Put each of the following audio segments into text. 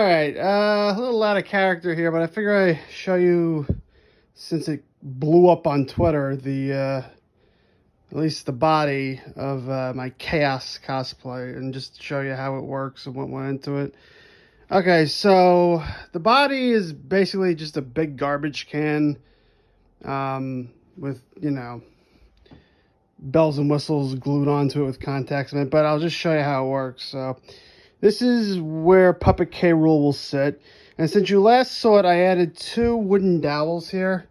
Alright, a little out of character here, but I figure I show you, since it blew up on Twitter, at least the body of my KAOS cosplay, and just show you how it works and what went into it. Okay, so the body is basically just a big garbage can with, bells and whistles glued onto it with contacts in it, but I'll just show you how it works. So this is where Puppet K. Rool will sit. And since you last saw it, I added 2 wooden dowels here.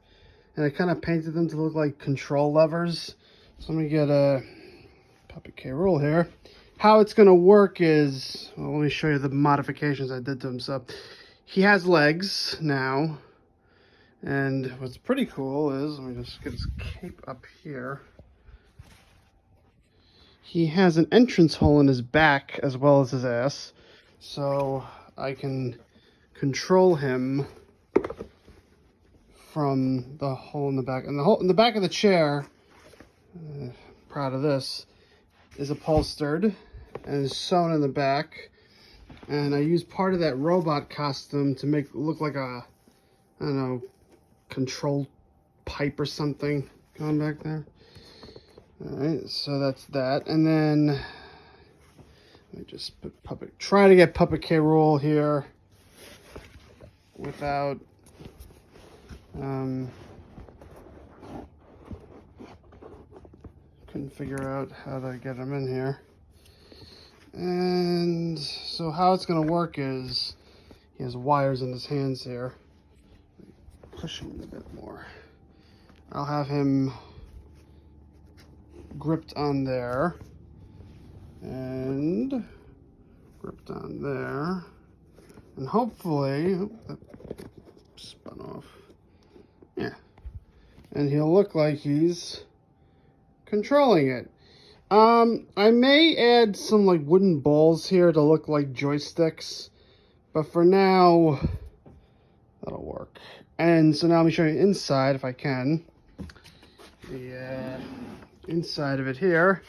And I kind of painted them to look like control levers. So let me get a Puppet K. Rool here. How it's going to work is, well, let me show you the modifications I did to him. So he has legs now. And what's pretty cool is, let me just get his cape up here. He has an entrance hole in his back as well as his ass, so I can control him from the hole in the back. And the hole in the back of the chair, proud of this, is upholstered and is sewn in the back. And I used part of that robot costume to make it look like a, I don't know, control pipe or something going back there. Alright, so that's that. And then let me just put try to get Puppet K. Rool here without couldn't figure out how to get him in here. And so how it's gonna work is he has wires in his hands here. Push him a bit more. I'll have him gripped on there and gripped on there, and hopefully that spun off, yeah, and he'll look like he's controlling it. I may add some like wooden balls here to look like joysticks, but for now that'll work. And so now let me show you inside if I can. The inside of it here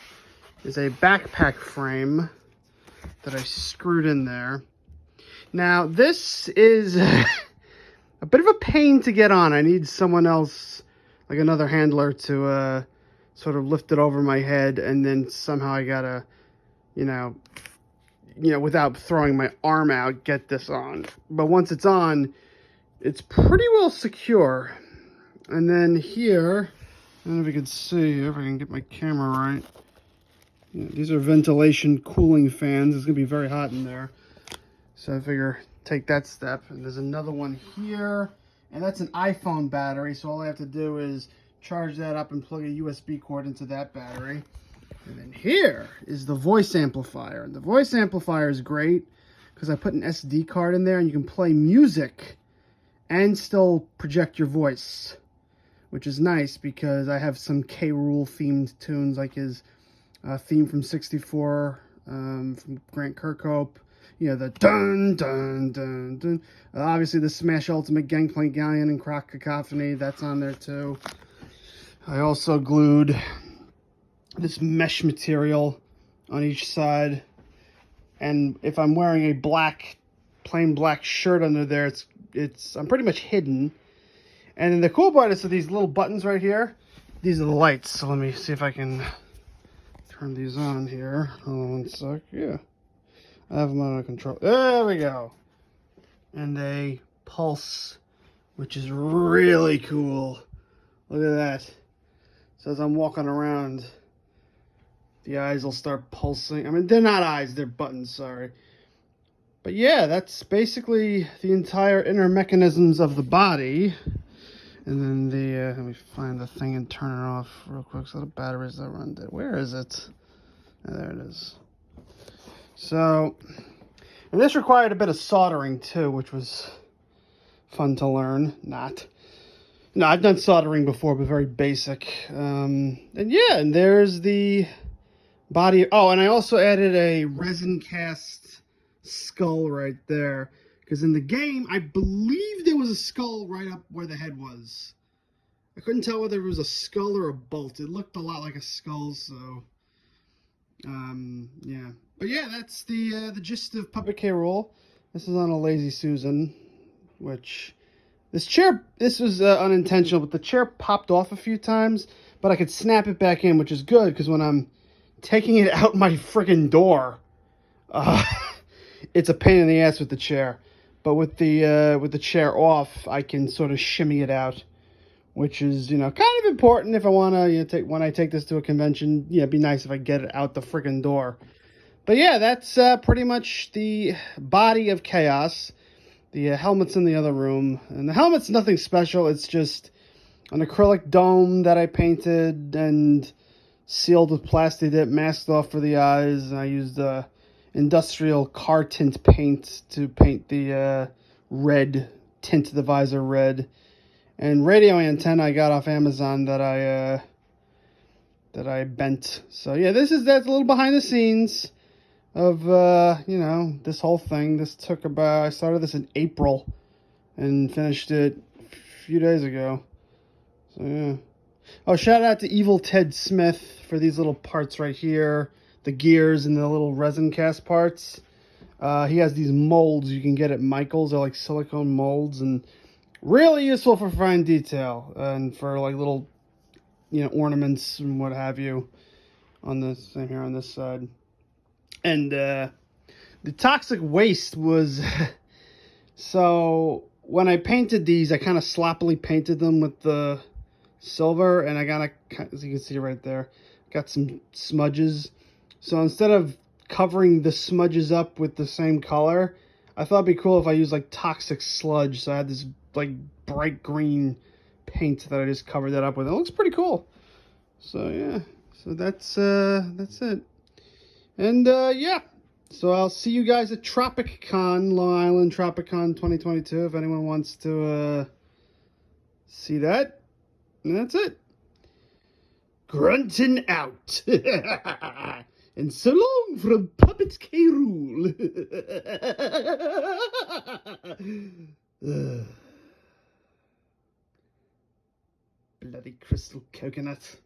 is a backpack frame that I screwed in there. Now this is a bit of a pain to get on. I need someone else, like another handler, to sort of lift it over my head, and then somehow I gotta, without throwing my arm out, get this on. But once it's on, it's pretty well secure. And then here, I don't know if you can see, if I can get my camera right. These are ventilation cooling fans. It's going to be very hot in there. So I figure take that step. And there's another one here. And that's an iPhone battery. So all I have to do is charge that up and plug a USB cord into that battery. And then here is the voice amplifier. And the voice amplifier is great because I put an SD card in there and you can play music and still project your voice, which is nice because I have some K. Rool themed tunes, like his theme from 64, from Grant Kirkhope. The dun dun dun dun. Obviously the Smash Ultimate Gangplank Galleon and Croc Cacophony, that's on there too. I also glued this mesh material on each side, and if I'm wearing a plain black shirt under there, I'm pretty much hidden. And then the cool part is, so these little buttons right here, these are the lights. So let me see if I can turn these on here. Hold on one sec. Yeah, I have them under control. There we go. And they pulse, which is really cool. Look at that. So as I'm walking around, the eyes will start pulsing. I mean, they're not eyes, they're buttons, sorry. But yeah, that's basically the entire inner mechanisms of the body. And then let me find the thing and turn it off real quick so the batteries that run dead. Where is it? Oh, there it is. So, and this required a bit of soldering too, which was fun to learn. No, I've done soldering before, but very basic. And yeah, and there's the body. Oh, and I also added a resin cast skull right there. Because in the game, I believe there was a skull right up where the head was. I couldn't tell whether it was a skull or a bolt. It looked a lot like a skull, so yeah. But yeah, that's the gist of Puppet K. Rool. This is on a Lazy Susan, which this was unintentional, but the chair popped off a few times, but I could snap it back in, which is good because when I'm taking it out my friggin' door, it's a pain in the ass with the chair. But with the chair off, I can sort of shimmy it out, which is, kind of important if I want to, when I take this to a convention. It'd be nice if I get it out the friggin' door. But yeah, that's pretty much the body of KAOS. The helmet's in the other room. And the helmet's nothing special. It's just an acrylic dome that I painted and sealed with plastic dip, masked off for the eyes. And I used industrial car tint paint to paint the red, tint the visor red. And radio antenna I got off Amazon that I bent. So yeah, that's a little behind the scenes of this whole thing. This took I started this in April and finished it a few days ago. So yeah. Oh, shout out to Evil Ted Smith for these little parts right here, the gears and the little resin cast parts. He has these molds you can get at Michael's. They're like silicone molds and really useful for fine detail and for like little ornaments and what have you on this here on this side. And the toxic waste was so when I painted these, I kind of sloppily painted them with the silver, and I got, as you can see right there, got some smudges. So instead of covering the smudges up with the same color, I thought it'd be cool if I used like toxic sludge. So I had this like bright green paint that I just covered that up with. It looks pretty cool. So yeah, so that's it. And yeah, so I'll see you guys at Tropic Con, Long Island Tropic Con 2022, if anyone wants to see that. And that's it. Grunting out. And so long from Puppets K. Rool. Bloody crystal coconut.